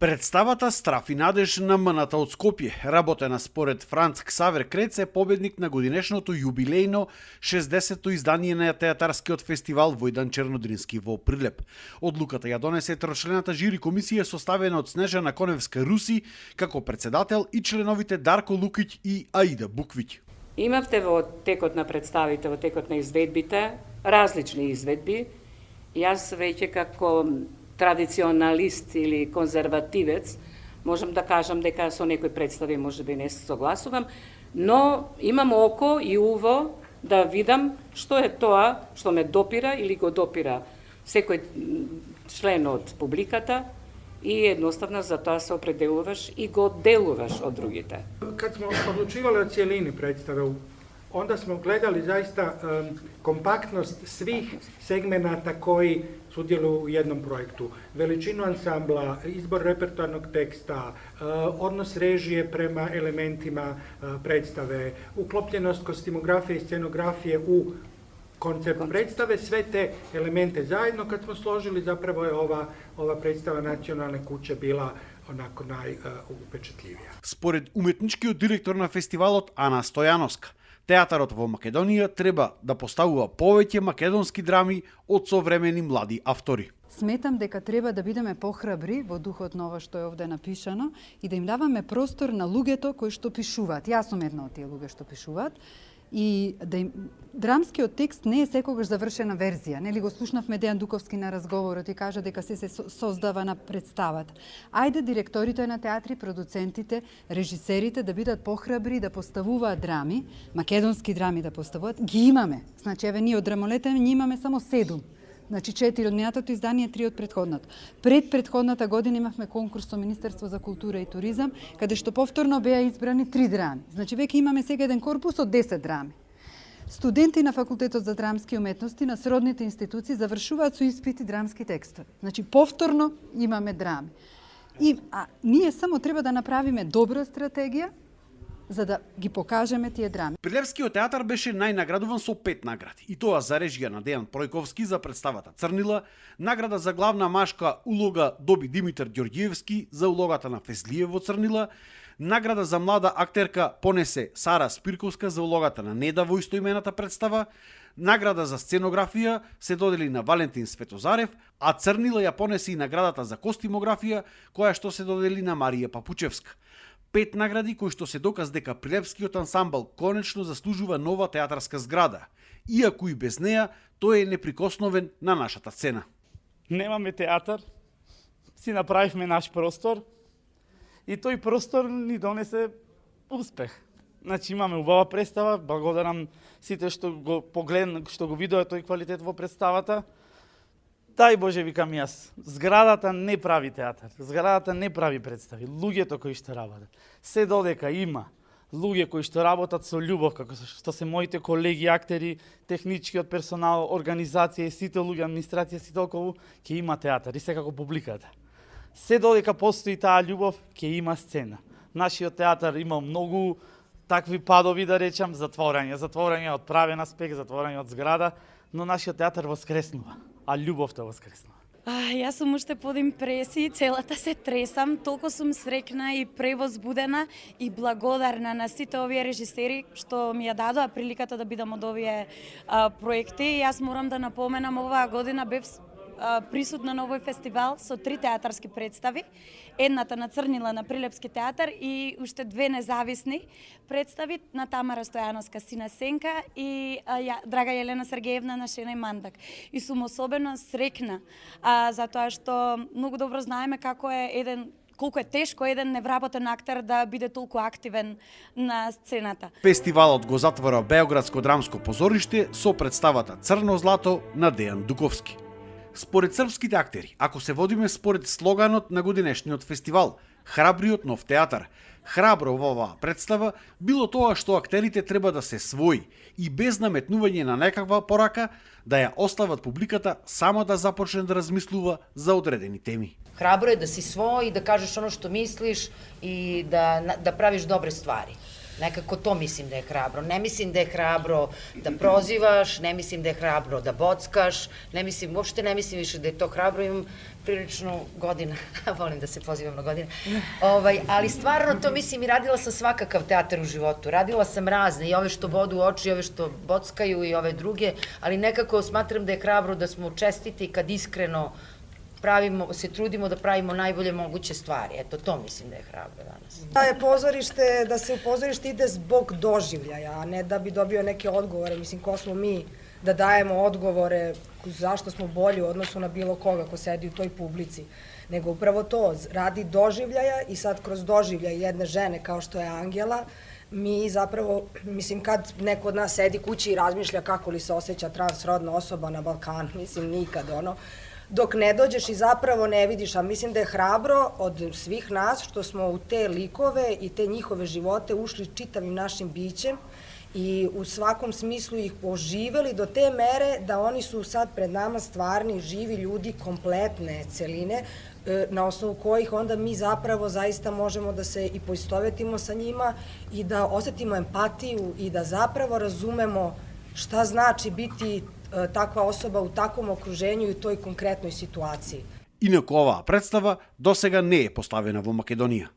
Представата Страф и надеж на МНАТ од Скопје, работена според Франц Ксавер Крец, е победник на годинешното јубилејно 60-то издание на театарскиот фестивал Војдан Чернодрински во Прилеп. Одлуката ја донесе трошлената жири комисија составена од Снежана Коневска-Руси како председател и членовите Дарко Лукиќ и Аида Буквиќ. Имавте во текот на представите, во текот на изведбите, различни изведби. Јас веќе како традиционалист или конзервативец, можам да кажам дека со некои представи можеби не се согласувам, но имам око и уво да видам што е тоа што ме допира или го допира секој член од публиката и едноставно за тоа се определуваш и го делуваш од другите. Kad smo odlučivali o cijelini predstave, onda smo gledali zaista kompaktnost svih segmenata koji sudjeluju u jednom projektu. Veličinu ansambla, izbor repertoarnog teksta, odnos režije prema elementima predstave, uklopljenost kostimografije i scenografije u koncept predstave, sve te elemente zajedno kad smo složili, zapravo je ova predstava Nacionalne kuće bila onako najupečetljivija. Според уметничкиот директор на фестивалот Ана Стојановска, театарот во Македонија треба да поставува повеќе македонски драми од современи млади автори. Сметам дека треба да бидеме похрабри во духот на ова што е овде напишано и да им даваме простор на луѓето кои што пишуваат. Јас сум една од тие луѓе што пишуваат. И да им... драмскиот текст не е секогаш завршена верзија. Нели го слушнавме Дејан Дуковски на разговорот и кажа дека се создава на представата. Ајде директорите на театри, продуцентите, режисерите да бидат похрабри да поставуваат драми, македонски драми да поставуваат. Ги имаме. Значи еве ние од Драмолете имаме само 7. Значи 4 од минатото издание, 3 од претходното. Пред претходната година имавме конкурс со Министерство за култура и туризам, каде што повторно беа избрани 3 драми. Значи веќе имаме сега еден корпус од 10 драми. Студенти на Факултетот за драмски уметности на сродните институции завршуваат со испити драмски текстови. Значи повторно имаме драми. И ние само треба да направиме добра стратегија за да ги покажеме тие драми. Прилепскиот театар беше најнаградуван со 5 награди, и тоа за режија на Дејан Пројковски за представата Црнила, награда за главна машка улога доби Димитар Ѓорѓиевски за улогата на Фезлиев во Црнила, награда за млада актерка понесе Сара Спирковска за улогата на Неда во истоимената представа, награда за сценографија се додели на Валентин Светозарев, а Црнила ја понесе и наградата за костимографија, која што се додели на Марија Папучевска. 5 награди кои што се доказ дека Прилепскиот ансамбл конечно заслужува нова театарска зграда, иако и без неа тој е неприкосновен на нашата сцена. Немаме театар, си направивме наш простор и тој простор ни донесе успех. Значи имаме убава представа, благодарам сите што го што го видоа тој квалитет во представата. Дај Боже, викам јас, зградата не прави театар, зградата не прави представи, луѓето кои што работат. Се додека има луѓе кои што работат со љубов, како што се моите колеги, актери, техничкиот персонал, организација и сите луѓе, администрација, сите околу, ќе има театар и секако публиката. Се додека постои таа љубов, ќе има сцена. Нашиот театар има многу такви падови, да речам, затворање од правен аспект, затворање од зграда, но нашиот театар воскреснува, а љубовта воскреснува. Јас сум уште под импресии, целата се тресам, толку сум срекна и превозбудена и благодарна на сите овие режисери што ми ја дадоа приликата да бидам од овие проекти. Јас морам да напоменам, оваа година бев присутна на овој фестивал со 3 театарски представи, едната на Црнила на Прилепски театар и уште 2 независни представи на Тамара Стојановска Сина Сенка и Драга Елена Сергеевна на Шена и Мандак. И сум особено срекна затоа што многу добро знаеме колку е тешко еден невработен актер да биде толку активен на сцената. Фестивалот го затвора Београдско драмско позориште со представата Црно злато на Дејан Дуковски. Според српските актери, ако се водиме според слоганот на годинешниот фестивал Храбриот нов театар, храбро во оваа представа било тоа што актерите треба да се свои и без наметнување на некаква порака да ја остават публиката само да започне да размислува за одредени теми. Храбро е да си свој, да кажеш оно што мислиш и да правиш добре ствари. Некако то мислим да е храбро. Не мислим да е храбро да прозиваш, не мислим да е храбро да боцкаш, воопште не мислим више да е то храбро. Имам prilično godina, volim da se pozivam na godine, ali stvarno to mislim i radila sam svakakav teatar u životu, radila sam razne, i ove što bodu u oči, i ove što bockaju i ove druge, ali nekako smatram da je hrabro da smo čestiti kad iskreno se trudimo da pravimo najbolje moguće stvari. Eto, to mislim da je hrabro danas. Da se u pozorište ide zbog doživljaja, a ne da bi dobio neke odgovore. Mislim, ko smo mi da dajemo odgovore zašto smo bolji u odnosu na bilo koga ko sedi u toj publici. Nego upravo to, radi doživljaja i sad kroz doživljaj jedne žene kao što je Angela, mi zapravo, mislim, kad neko od nas sedi kući i razmišlja kako li se osjeća transrodna osoba na Balkanu, mislim, nikad, dok ne dođeš i zapravo ne vidiš, a mislim da je hrabro od svih nas što smo u te likove i te njihove živote ušli čitavim našim bićem i u svakom smislu ih oživeli do te mere da oni su sad pred nama stvarni, živi ljudi, kompletne celine, na osnovu kojih onda mi zapravo zaista možemo da se i poistovetimo sa njima i da osetimo empatiju i da zapravo razumemo šta znači biti takva osoba u takvom okruženju i u toj konkretnoj situaciji. Инаку оваа представа досега не е поставена во Македонија.